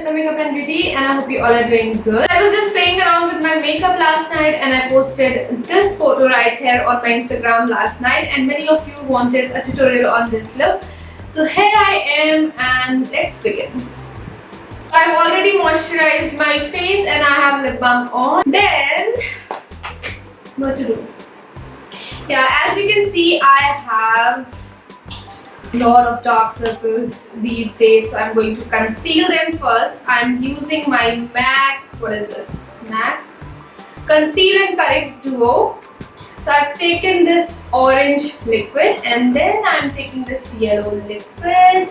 Shweta Makeup and Beauty, and I hope you all are doing good. I was just playing around with my makeup last night and I posted this photo right here on my Instagram last night, and many of you wanted a tutorial on this look. So here I am and let's begin. I've already moisturized my face and I have lip balm on. Then, what to do? Yeah, as you can see, I have a lot of dark circles these days, so I'm going to conceal them first. I'm using my MAC, what is this? MAC Conceal and Correct Duo. So I've taken this orange liquid and then I'm taking this yellow liquid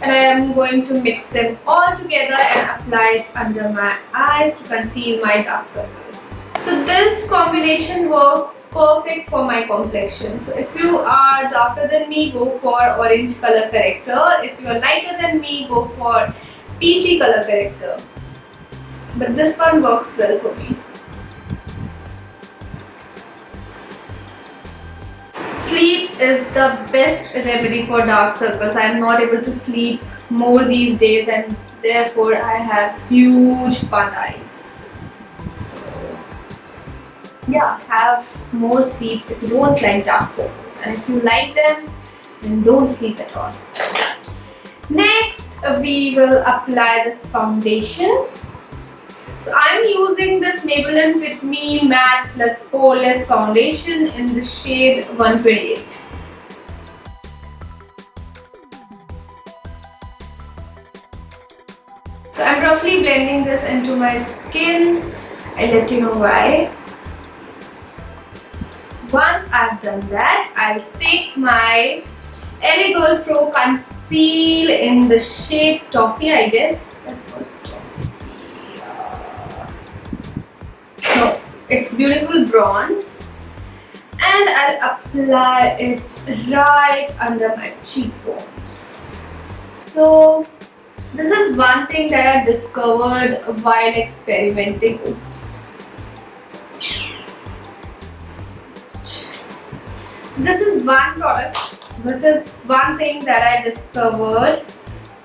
and I'm going to mix them all together and apply it under my eyes to conceal my dark circles. So this combination works perfect for my complexion. So if you are darker than me, go for orange color corrector. If you are lighter than me, go for peachy color corrector. But this one works well for me. Sleep is the best remedy for dark circles. I am not able to sleep more these days and therefore I have huge pand eyes. So yeah, have more sleeps if you don't like dark circles, and if you like them, then don't sleep at all. Next, we will apply this foundation. So I'm using this Maybelline Fit Me Matte Plus Poreless Foundation in the shade 128. So I'm roughly blending this into my skin. I'll let you know why. Once I've done that, I'll take my LA Girl Pro Conceal in the shade Toffee, I guess. That was Toffee. No, it's Beautiful Bronze. And I'll apply it right under my cheekbones. So, this is one thing that I discovered while experimenting. Oops. So this is one product, this is one thing that I discovered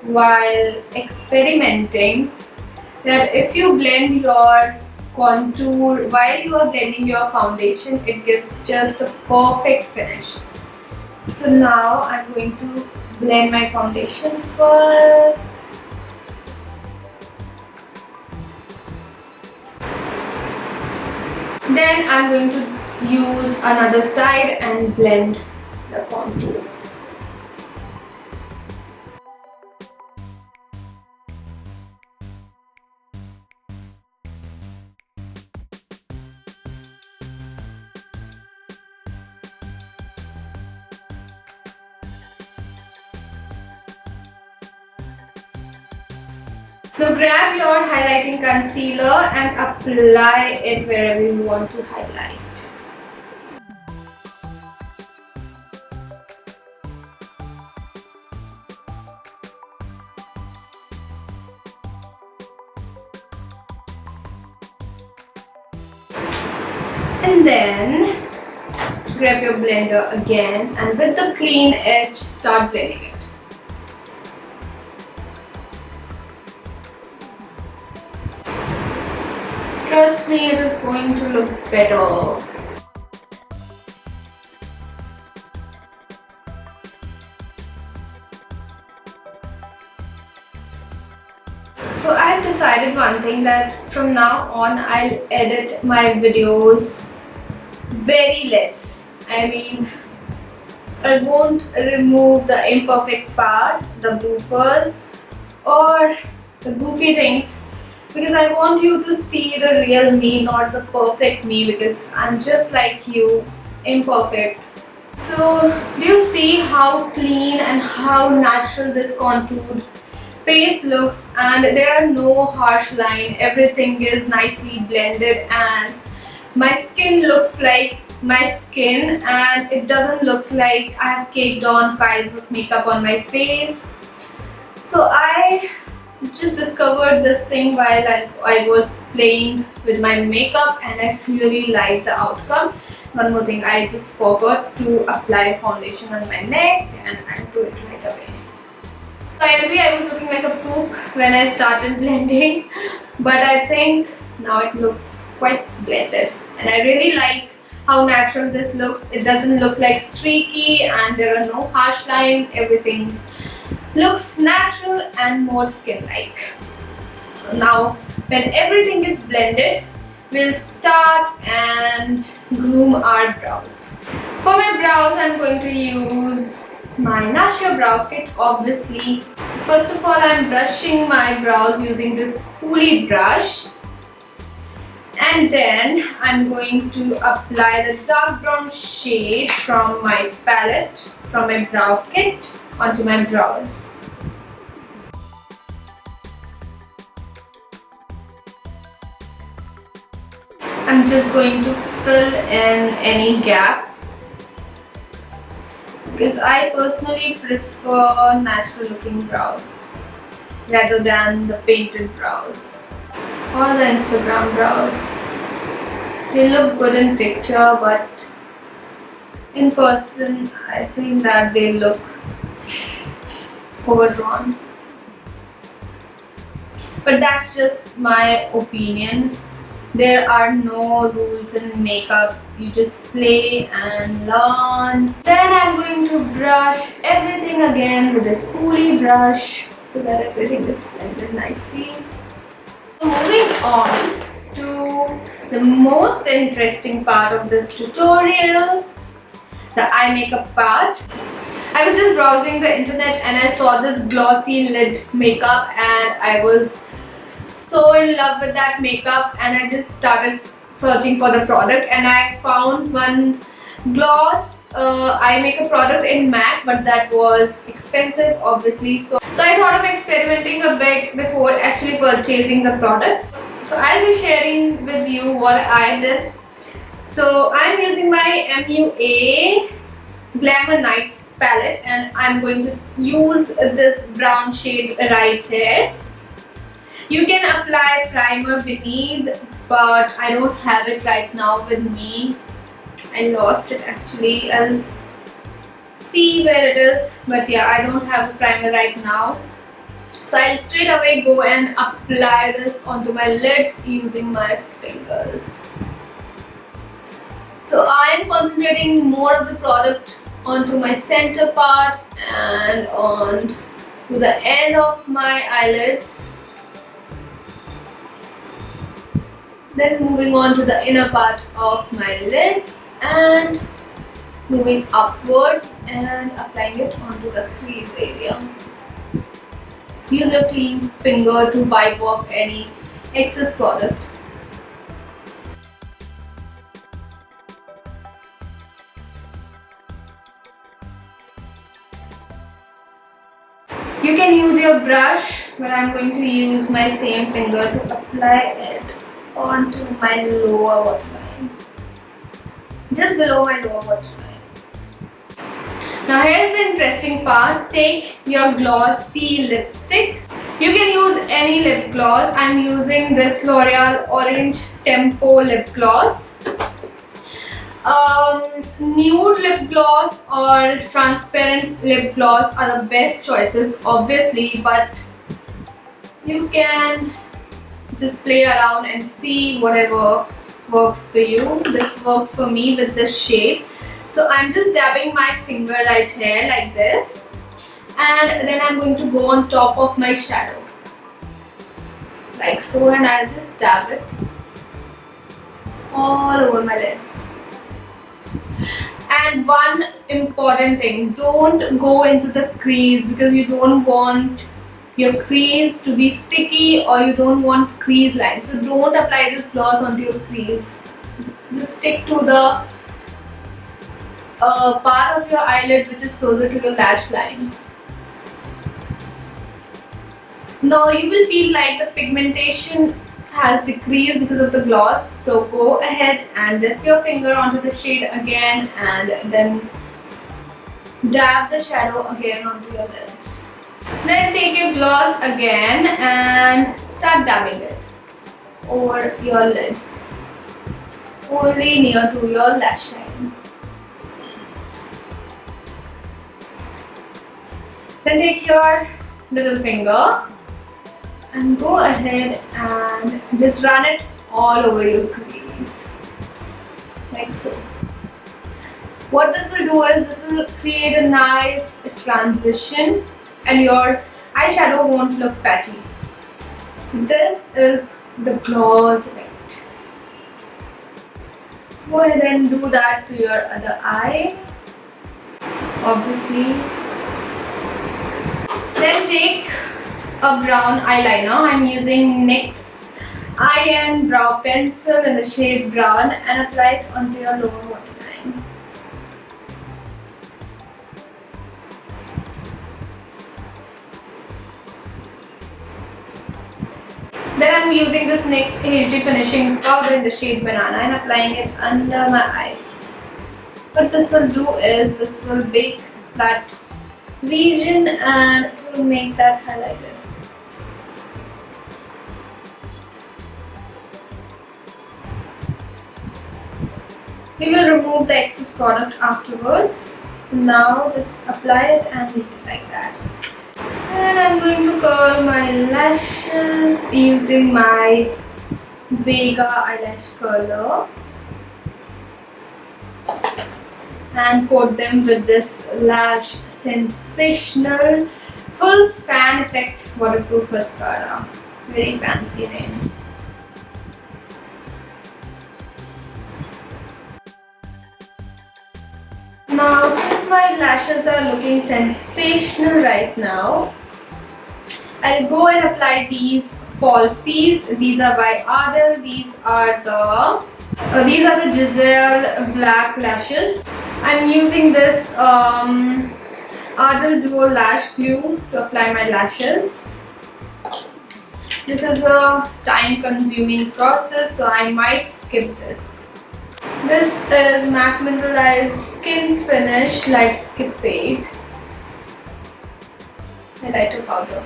while experimenting, that if you blend your contour while you are blending your foundation, it gives just the perfect finish. So now I'm going to blend my foundation first. Then I'm going to use another side and blend the contour. Now grab your highlighting concealer and apply it wherever you want to highlight. And then grab your blender again and with the clean edge start blending it. Trust me, it is going to look better. So I have decided one thing, that from now on I'll edit my videos very less. I mean, I won't remove the imperfect part, the bloopers or the goofy things, because I want you to see the real me, not the perfect me, because I'm just like you, imperfect. So do you see how clean and how natural this contoured face looks, and there are no harsh lines, everything is nicely blended and my skin looks like my skin and it doesn't look like I have caked on piles of makeup on my face. So I just discovered this thing while I was playing with my makeup and I really liked the outcome. One more thing, I just forgot to apply foundation on my neck and I'll do it right away. So I agree, I was looking like a poop when I started blending, but I think now it looks quite blended, and I really like how natural this looks. It doesn't look like streaky and there are no harsh lines. Everything looks natural and more skin-like. So now when everything is blended, we'll start and groom our brows. For my brows, I'm going to use my Nashia Brow Kit, obviously. So first of all, I'm brushing my brows using this spoolie brush. And then I'm going to apply the dark brown shade from my palette, from my brow kit, onto my brows. I'm just going to fill in any gap because I personally prefer natural looking brows rather than the painted brows or the Instagram brows. They look good in picture, but in person I think that they look overdrawn. But that's just my opinion. There are no rules in makeup. You just play and learn. Then I'm going to brush everything again with a spoolie brush so that everything is blended nicely. Moving on to the most interesting part of this tutorial, the eye makeup part. I was just browsing the internet and I saw this glossy lid makeup and I was so in love with that makeup, and I just started searching for the product and I found one gloss eye makeup product in MAC, but that was expensive obviously, so I thought of experimenting a bit before actually purchasing the product. So I'll be sharing with you what I did. So I'm using my MUA Glamour Nights palette and I'm going to use this brown shade right here. You can apply primer beneath, but I don't have it right now with me. I lost it actually. I'll see where it is, but yeah, I don't have a primer right now. So I'll straight away go and apply this onto my lids using my fingers. So I'm concentrating more of the product onto my center part and on to the end of my eyelids. Then moving on to the inner part of my lids and moving upwards and applying it onto the crease area. Use your clean finger to wipe off any excess product. You can use your brush, but I'm going to use my same finger to apply it onto my lower waterline, just below my lower waterline. Now here's the interesting part. Take your glossy lipstick. You can use any lip gloss. I'm using this L'Oreal Orange Tempo lip gloss. Nude lip gloss or transparent lip gloss are the best choices obviously, but you can just play around and see whatever works for you. This worked for me with this shade. So I'm just dabbing my finger right here like this, and then I'm going to go on top of my shadow like so, and I'll just dab it all over my lids. And one important thing, don't go into the crease because you don't want your crease to be sticky or you don't want crease lines. So don't apply this gloss onto your crease. Just stick to the part of your eyelid which is closer to your lash line. Now you will feel like the pigmentation has decreased because of the gloss, so go ahead and dip your finger onto the shade again and then dab the shadow again onto your lids. Then take your gloss again and start dabbing it over your lids, only near to your lash line. Then take your little finger and go ahead and just run it all over your crease like so. What this will do is this will create a nice transition and your eyeshadow won't look patchy. So this is the gloss effect. Go ahead and do that to your other eye, obviously. Then take a brown eyeliner. I'm using NYX Eye and Brow Pencil in the shade brown and apply it onto your lower waterline. Then I'm using this NYX HD finishing powder in the shade banana and applying it under my eyes. What this will do is this will bake that region and it will make that highlighted. We will remove the excess product afterwards. Now just apply it and leave it like that. And I'm going to curl my lashes using my Vega eyelash curler and coat them with this Lash Sensational Full Fan Effect Waterproof Mascara. Very fancy name. Now, since my lashes are looking sensational right now, I'll go and apply these falsies. These are by Ardell. These are the Giselle black lashes. I'm using this Ardell Duo Lash Glue to apply my lashes. This is a time-consuming process, so I might skip this. This is MAC Mineralized Skin Finish Light Skip Aid highlighter powder.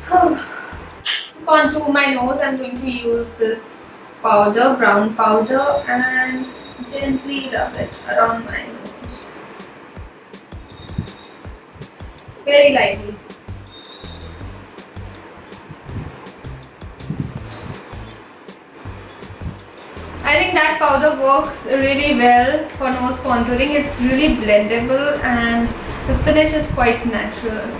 To contour my nose, I'm going to use this powder, brown powder, and gently rub it around my nose. Very lightly. I think that powder works really well for nose contouring. It's really blendable and the finish is quite natural.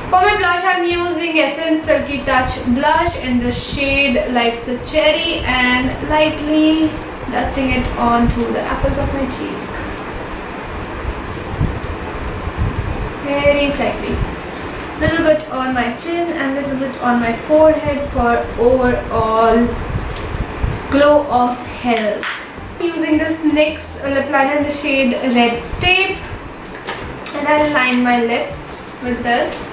For my blush, I'm using Essence Silky Touch blush in the shade Life's a Cherry and lightly dusting it onto the apples of my cheek. Very slightly. Little bit on my chin and little bit on my forehead for overall glow of health. Using this NYX lip liner in the shade Red Tape and I'll line my lips with this.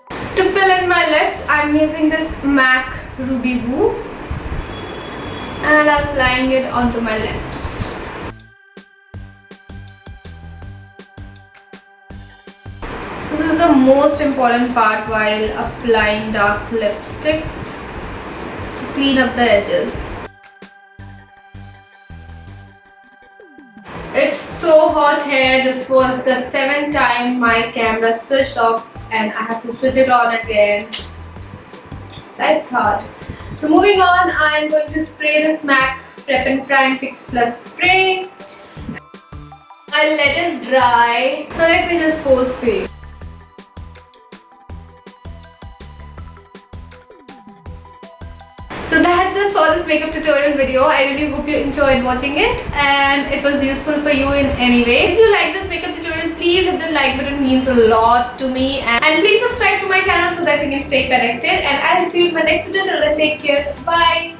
To fill in my lips, I'm using this MAC Ruby Woo and I'm applying it onto my lips. This is the most important part while applying dark lipsticks, to clean up the edges. It's so hot here. This was the 7th time my camera switched off and I have to switch it on again. Life's hard. So moving on, I'm going to spray this MAC Prep and Prime Fix Plus spray. I'll let it dry. Now let me just pose for you. So that's it for this makeup tutorial video. I really hope you enjoyed watching it and it was useful for you in any way. If you like this makeup tutorial, please hit the like button, means a lot to me. And please subscribe to my channel so that we can stay connected. And I'll see you in my next video. Till then, take care. Bye.